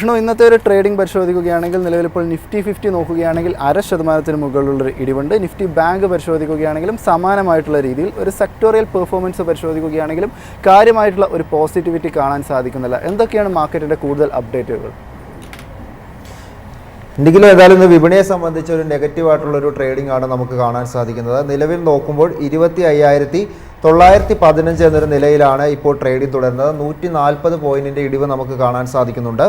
വിഷ്ണു, ഇന്നത്തെ ഒരു ട്രേഡിംഗ് പരിശോധിക്കുകയാണെങ്കിൽ നിലവിലിപ്പോൾ നിഫ്റ്റി 50 നോക്കുകയാണെങ്കിൽ 0.5% മുകളിലുള്ളൊരു ഇടിവുണ്ട്. നിഫ്റ്റി ബാങ്ക് പരിശോധിക്കുകയാണെങ്കിലും സമാനമായിട്ടുള്ള രീതിയിൽ ഒരു സെക്ടോറിയൽ പെർഫോമൻസ് പരിശോധിക്കുകയാണെങ്കിലും കാര്യമായിട്ടുള്ള ഒരു പോസിറ്റിവിറ്റി കാണാൻ സാധിക്കുന്നില്ല. എന്തൊക്കെയാണ് മാർക്കറ്റിൻ്റെ കൂടുതൽ അപ്ഡേറ്റുകൾ? ഇന്ത്യയിൽ ഏതായാലും ഇന്ന് വിപണിയെ സംബന്ധിച്ച് ഒരു നെഗറ്റീവായിട്ടുള്ളൊരു ട്രേഡിംഗ് ആണ് നമുക്ക് കാണാൻ സാധിക്കുന്നത്. നിലവിൽ നോക്കുമ്പോൾ 25,915 എന്നൊരു നിലയിലാണ് ഇപ്പോൾ ട്രേഡിംഗ് തുടരുന്നത്. 140 പോയിന്റിൻ്റെ ഇടിവ് നമുക്ക് കാണാൻ സാധിക്കുന്നുണ്ട്.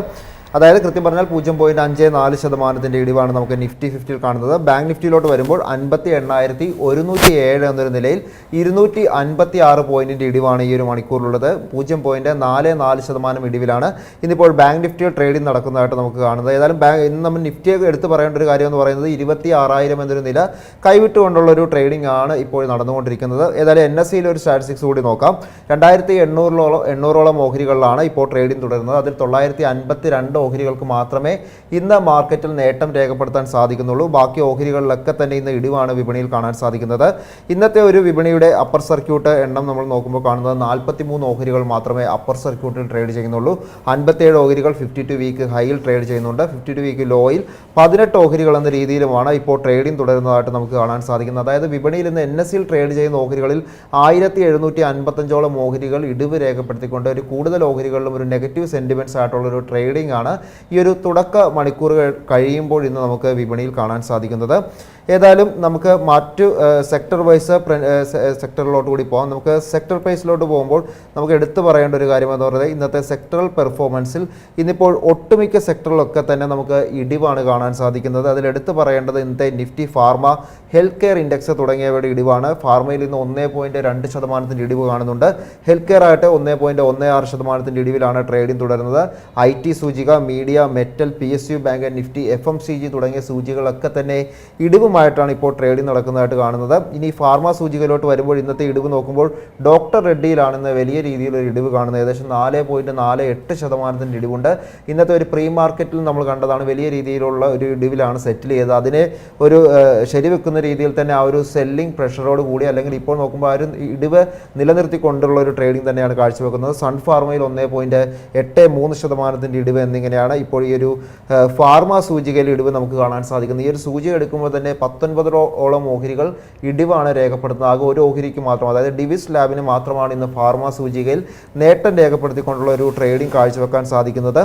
അതായത് കൃത്യം പറഞ്ഞാൽ 0.54% ഇടിവാണ് നമുക്ക് നിഫ്റ്റി 50യിൽ കാണുന്നത്. ബാങ്ക് നിഫ്റ്റിയിലോട്ട് വരുമ്പോൾ 58,107 എന്നൊരു നിലയിൽ 256 പോയിന്റിൻ്റെ ഇടിവാണ് ഈ ഒരു മണിക്കൂറിലുള്ളത്. 0.44% ഇടിവിലാണ് ഇന്നിപ്പോൾ ബാങ്ക് നിഫ്റ്റിയിൽ ട്രേഡിംഗ് നടക്കുന്നതായിട്ട് നമുക്ക് കാണുന്നത്. ഏതായാലും ഇന്ന് നമ്മൾ നിഫ്റ്റിയെ എടുത്ത് പറയേണ്ട ഒരു കാര്യം എന്ന് പറയുന്നത് 26,000 എന്നൊരു നില കൈവിട്ടുകൊണ്ടുള്ളൊരു ട്രേഡിംഗ് ആണ് ഇപ്പോൾ നടന്നുകൊണ്ടിരിക്കുന്നത്. ഏതായാലും NSEയിൽ ഒരു സ്റ്റാറ്റിസ്റ്റിക്സ് കൂടി നോക്കാം. 2,800ഓളം ഓഹരികളിലാണ് ഇപ്പോൾ ട്രേഡിംഗ് തുടരുന്നത്. അതിൽ 952 ഓഹരികൾക്ക് മാത്രമേ ഇന്ന് മാർക്കറ്റിൽ നേട്ടം രേഖപ്പെടുത്താൻ സാധിക്കുന്നുള്ളൂ. ബാക്കി ഓഹരികളിലൊക്കെ തന്നെ ഇന്ന് ഇടിവാണ് വിപണിയിൽ കാണാൻ സാധിക്കുന്നത്. ഇന്നത്തെ ഒരു വിപണിയുടെ അപ്പർ സർക്യൂട്ട് എണ്ണം നമ്മൾ നോക്കുമ്പോൾ കാണുന്നത് 43 ഓഹരികൾ മാത്രമേ അപ്പർ സർക്യൂട്ടിൽ ട്രേഡ് ചെയ്യുന്നുള്ളൂ. 57 ഓഹരികൾ 52 വീക്ക് ഹൈയിൽ ട്രേഡ് ചെയ്യുന്നുണ്ട്. 52 വീക്ക് ലോയിൽ 18 ഓഹരികൾ എന്ന രീതിയിലുമാണ് ഇപ്പോൾ ട്രേഡിംഗ് തുടരുന്നതായിട്ട് നമുക്ക് കാണാൻ സാധിക്കുന്നത്. അതായത് വിപണിയിൽ ഇന്ന് NSEയിൽ ട്രേഡ് ചെയ്യുന്ന ഓഹരികളിൽ 1,755ഓളം ഓഹരികൾ ഇടിവ് രേഖപ്പെടുത്തിക്കൊണ്ട് ഒരു കൂടുതൽ ഓഹരികളിലും ഒരു നെഗറ്റീവ് സെന്റിമെന്റ്സ് ആയിട്ടുള്ളൊരു ട്രേഡിംഗ് ആണ് ഈ ഒരു തുടക്ക മണിക്കൂറുകൾ കഴിയുമ്പോൾ ഇന്ന് നമുക്ക് വിപണിയിൽ കാണാൻ സാധിക്കുന്നത്. ഏതായാലും നമുക്ക് മറ്റു സെക്ടർ വൈസ് സെക്ടറിലോട്ട് കൂടി പോകാം. നമുക്ക് സെക്ടർ പ്രൈസിലോട്ട് പോകുമ്പോൾ നമുക്ക് എടുത്തു പറയേണ്ട ഒരു കാര്യം എന്ന് പറയുന്നത് ഇന്നത്തെ സെക്ടറൽ പെർഫോമൻസിൽ ഇന്നിപ്പോൾ ഒട്ടുമിക്ക സെക്ടറിലൊക്കെ തന്നെ നമുക്ക് ഇടിവാണ് കാണാൻ സാധിക്കുന്നത്. അതിലെടുത്ത് പറയേണ്ടത് ഇന്നത്തെ Nifty pharma, health care index തുടങ്ങിയവയുടെ ഇടിവാണ്. ഫാർമയിൽ ഇന്ന് 1.2% ഇടിവ് കാണുന്നുണ്ട്. ഹെൽത്ത് കെയർ ആയിട്ട് 1.16% ഇടിവിലാണ് ട്രേഡിംഗ് തുടരുന്നത്. IT സൂചിക, media, metal, PSU bank, Nifty FMCG തുടങ്ങിയ സൂചികളൊക്കെ തന്നെ ഇടിവുമായിട്ടാണ് ഇപ്പോൾ ട്രേഡിംഗ് നടക്കുന്നതായിട്ട് കാണുന്നത്. ഇനി ഫാർമ സൂചികയിലോട്ട് വരുമ്പോൾ ഇന്നത്തെ ഇടിവ് നോക്കുമ്പോൾ ഡോക്ടർ റെഡ്ഡിയിലാണ് ഇന്ന് വലിയ രീതിയിലൊരു ഇടിവ് കാണുന്നത്. ഏകദേശം 4.48% ഇടിവുണ്ട്. ഇന്നത്തെ ഒരു പ്രീ മാർക്കറ്റിൽ നമ്മൾ കണ്ടതാണ് വലിയ രീതിയിലുള്ള ഒരു ഇടിവിലാണ് സെറ്റിൽ ചെയ്തത്. അതിനെ ഒരു ശരിവെക്കുന്ന രീതിയിൽ തന്നെ ആ ഒരു സെല്ലിംഗ് പ്രഷറോട് കൂടി അല്ലെങ്കിൽ ഇപ്പോൾ നോക്കുമ്പോൾ ആ ഒരു ഇടിവ് നിലനിർത്തിക്കൊണ്ടുള്ള ഒരു ട്രേഡിംഗ് തന്നെയാണ് കാഴ്ചവെക്കുന്നത്. സൺ ഫാർമയിൽ 1.83% ഇടിവ് എന്നിങ്ങനെയാണ് ഇപ്പോൾ ഈ ഒരു ഫാർമ സൂചികയിൽ ഇടിവ് നമുക്ക് കാണാൻ സാധിക്കുന്നത്. ഈ ഒരു സൂചിക എടുക്കുമ്പോൾ തന്നെ 19ഓളം ഓഹരികൾ ഇടിവാണ് രേഖപ്പെടുത്തുന്നത്. ആകെ ഒരു ഓഹരിക്ക് മാത്രം, അതായത് ഡിവിസ് ലാബിന് മാത്രമാണ് ഇന്ന് ഫാർമ സൂചികയിൽ നേട്ടം രേഖപ്പെടുത്തിക്കൊണ്ടുള്ള ഒരു ട്രേഡിംഗ് കാഴ്ചവെക്കാൻ സാധിക്കുന്നത്.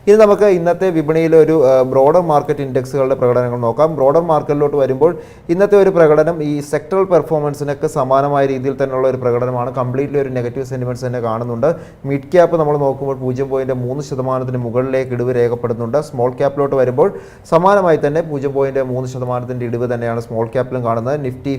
ഇനി നമുക്ക് ഇന്നത്തെ വിപണിയിലെ ഒരു ബ്രോഡർ മാർക്കറ്റ് ഇൻഡെക്സുകളുടെ പ്രകടനങ്ങൾ നോക്കാം. ബ്രോഡർ മാർക്കറ്റിലോട്ട് വരുമ്പോൾ ഇന്നത്തെ ഒരു പ്രകടനം ഈ സെക്ടറൽ പെർഫോമൻസിനൊക്കെ സമാനമായ രീതിയിൽ തന്നെയുള്ള ഒരു പ്രകടനമാണ്. കംപ്ലീറ്റ്ലി ഒരു നെഗറ്റീവ് സെന്റിമെന്റ്സ് തന്നെ കാണുന്നുണ്ട്. മിഡ് ക്യാപ്പ് നമ്മൾ നോക്കുമ്പോൾ 0.3% മുകളിലേക്ക് ഇടിവ് രേഖപ്പെടുന്നുണ്ട്. സ്മോൾ ക്യാപ്പിലോട്ട് വരുമ്പോൾ സമാനമായി തന്നെ 0.3% ഇടിവ് തന്നെയാണ് സ്മോൾ ക്യാപ്പിലും കാണുന്നത്. Nifty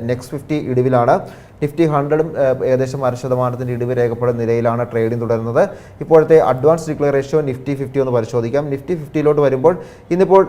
next 50 ഇടിവിലാണ്. നിഫ്റ്റി 100ഉം ഏകദേശം 0.5% ഇടിവ് രേഖപ്പെടുന്ന നിലയിലാണ് ട്രേഡിംഗ് തുടരുന്നത്. ഇപ്പോഴത്തെ അഡ്വാൻസ് ഡിക്ലെയർ റേഷ്യോ നിഫ്റ്റി 50 ഒന്ന് പരിശോധിക്കാം. നിഫ്റ്റി 50യിലോട്ട് വരുമ്പോൾ ഇന്നിപ്പോൾ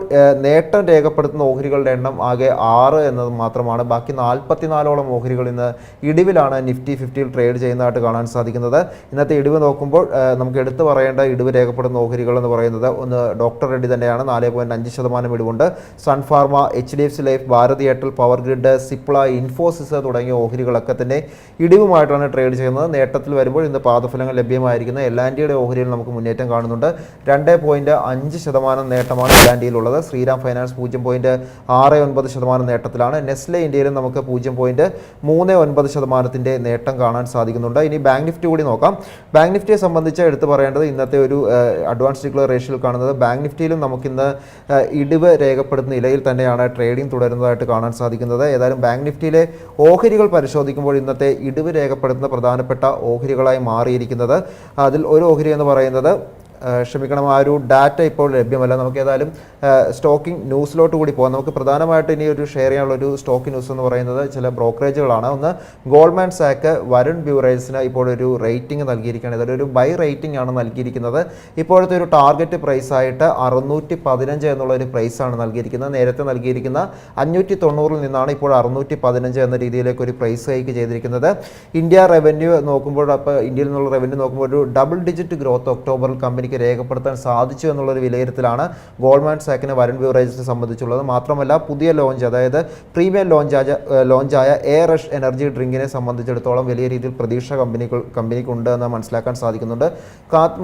നേട്ടം രേഖപ്പെടുത്തുന്ന ഓഹരികളുടെ എണ്ണം ആകെ 6 എന്നത് മാത്രമാണ്. ബാക്കി 44ഓളം ഓഹരികൾ ഇന്ന് ഇടിവിലാണ് നിഫ്റ്റി 50യിൽ ട്രേഡ് ചെയ്യുന്നതായിട്ട് കാണാൻ സാധിക്കുന്നത്. ഇന്നത്തെ ഇടിവ് നോക്കുമ്പോൾ നമുക്ക് എടുത്തു പറയേണ്ട ഇടിവ് രേഖപ്പെടുന്ന ഓഹരികൾ എന്ന് പറയുന്നത് ഒന്ന് ഡോക്ടർ റെഡ്ഡി തന്നെയാണ്. 4.5% ഇടിവുണ്ട്. Sun pharma, HDFC life, Bharti Airtel, power grid, Cipla, Infosys തുടങ്ങിയ ഓഹരികളൊക്കെ തന്നെ ഇടിവുമായിട്ടാണ് ട്രേഡ് ചെയ്യുന്നത്. നേട്ടത്തിൽ വരുമ്പോൾ ഇന്ന് പാദഫലങ്ങൾ ലഭ്യമായിരിക്കുന്ന എൽ&ടിയുടെ ഓഹരിയിൽ നമുക്ക് മുന്നേറ്റം കാണുന്നുണ്ട്. 2.5% നേട്ടമാണ് എൽ&ടിയിലുള്ളത്. ശ്രീറാം ഫൈനാൻസ് 0.69% നേട്ടത്തിലാണ്. നെസ്ലെ ഇന്ത്യയിലും നമുക്ക് 0.39% നേട്ടം കാണാൻ സാധിക്കുന്നുണ്ട്. ഇനി ബാങ്ക് നിഫ്റ്റി കൂടി നോക്കാം. ബാങ്ക് നിഫ്റ്റിയെ സംബന്ധിച്ച് എടുത്തു പറയേണ്ടത് ഇന്നത്തെ ഒരു അഡ്വാൻസ് ഡിക്ലെയർ റേഷ്യോയിൽ കാണുന്നത് ബാങ്ക് നിഫ്റ്റിയിലും നമുക്കിന്ന് ഇടിവ് രേഖപ്പെടുന്ന നിലയിൽ തന്നെയാണ് ട്രേഡിംഗ് തുടരുന്നതായിട്ട് കാണാൻ സാധിക്കുന്നത്. ഏതായാലും ബാങ്ക് നിഫ്റ്റിയിലെ ഓഹരികൾ പരിശോധിക്കുമ്പോൾ ഇന്നത്തെ ഇടിവ് രേഖപ്പെടുത്തുന്ന പ്രധാനപ്പെട്ട ഓഹരികളായി മാറിയിരിക്കുന്നത് അതിൽ ഒരു ഓഹരി എന്ന് പറയുന്നത് ക്ഷമിക്കണം, ആ ഒരു ഡാറ്റ ഇപ്പോൾ ലഭ്യമല്ല. നമുക്ക് ഏതായാലും സ്റ്റോക്കിംഗ് ന്യൂസിലോട്ട് കൂടി പോകാം. നമുക്ക് പ്രധാനമായിട്ട് ഇനി ഒരു ഷെയർ ചെയ്യാനുള്ളൊരു സ്റ്റോക്കിംഗ് ന്യൂസ് എന്ന് പറയുന്നത് ചില ബ്രോക്കറേജുകളാണ്. ഒന്ന് ഗോൾഡ്മാൻ സാക്ക് വരുൺ ബ്യൂറേഴ്സിന് ഇപ്പോൾ ഒരു റേറ്റിംഗ് നൽകിയിരിക്കുകയാണ്. ഇതൊരു ബൈ റേറ്റിംഗ് ആണ് നൽകിയിരിക്കുന്നത്. ഇപ്പോഴത്തെ ഒരു ടാർഗറ്റ് പ്രൈസായിട്ട് 615 എന്നുള്ളൊരു പ്രൈസാണ് നൽകിയിരിക്കുന്നത്. നേരത്തെ നൽകിയിരിക്കുന്ന 590 നിന്നാണ് ഇപ്പോൾ 615 എന്ന രീതിയിലേക്ക് ഒരു പ്രൈസ് ഹൈക്ക് ചെയ്തിരിക്കുന്നത്. ഇന്ത്യ റവന്യൂ നോക്കുമ്പോൾ, അപ്പോൾ ഇന്ത്യയിൽ നിന്നുള്ള റവന്യൂ നോക്കുമ്പോൾ ഒരു ഡബിൾ ഡിജിറ്റ് ഗ്രോത്ത് ഒക്ടോബറിൽ കമ്പനിക്ക് കമ്പനിക്ക് രേഖപ്പെടുത്താൻ സാധിച്ചു എന്നുള്ളൊരു വിലയിരുത്തലാണ് ഗോൾഡ്മാൻ സാക്കിന് വരുൺ ബിവറേജസിനെ സംബന്ധിച്ചുള്ളത്. മാത്രമല്ല പുതിയ ലോഞ്ച്, അതായത് പ്രീമിയം ലോഞ്ചായ എയർ റഷ് എനർജി ഡ്രിങ്കിനെ സംബന്ധിച്ചിടത്തോളം വലിയ രീതിയിൽ പ്രതീക്ഷ കമ്പനിക്കുണ്ട് എന്ന് മനസ്സിലാക്കാൻ സാധിക്കുന്നുണ്ട്.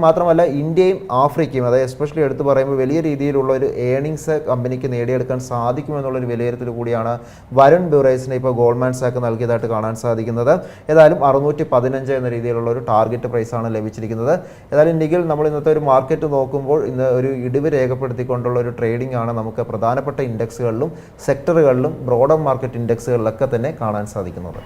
മാത്രമല്ല ഇന്ത്യയും ആഫ്രിക്കയും, അതായത് എസ്പെഷ്യലി എടുത്തു പറയുമ്പോൾ വലിയ രീതിയിലുള്ള ഒരു ഏണിങ്സ് കമ്പനിക്ക് നേടിയെടുക്കാൻ സാധിക്കുമെന്നുള്ളൊരു വിലയിരുത്തൽ കൂടിയാണ് വരുൺ ബിവറേജസിനെ ഇപ്പോൾ ഗോൾഡ്മാൻ സാക്ക് നൽകിയതായിട്ട് കാണാൻ സാധിക്കുന്നത്. ഏതായാലും 615 എന്ന രീതിയിലുള്ള ഒരു ടാർഗറ്റ് പ്രൈസാണ് ലഭിച്ചിരിക്കുന്നത്. ഏതായാലും നിഖിൽ, നമ്മൾ ഇന്നത്തെ ഒരു മാർക്കറ്റ് നോക്കുമ്പോൾ ഇന്ന് ഒരു ഇടിവ് രേഖപ്പെടുത്തിക്കൊണ്ടുള്ള ഒരു ട്രേഡിംഗ് ആണ് നമുക്ക് പ്രധാനപ്പെട്ട ഇൻഡെക്സുകളിലും സെക്ടറുകളിലും ബ്രോഡർ മാർക്കറ്റ് ഇൻഡെക്സുകളിലൊക്കെ തന്നെ കാണാൻ സാധിക്കുന്നത്.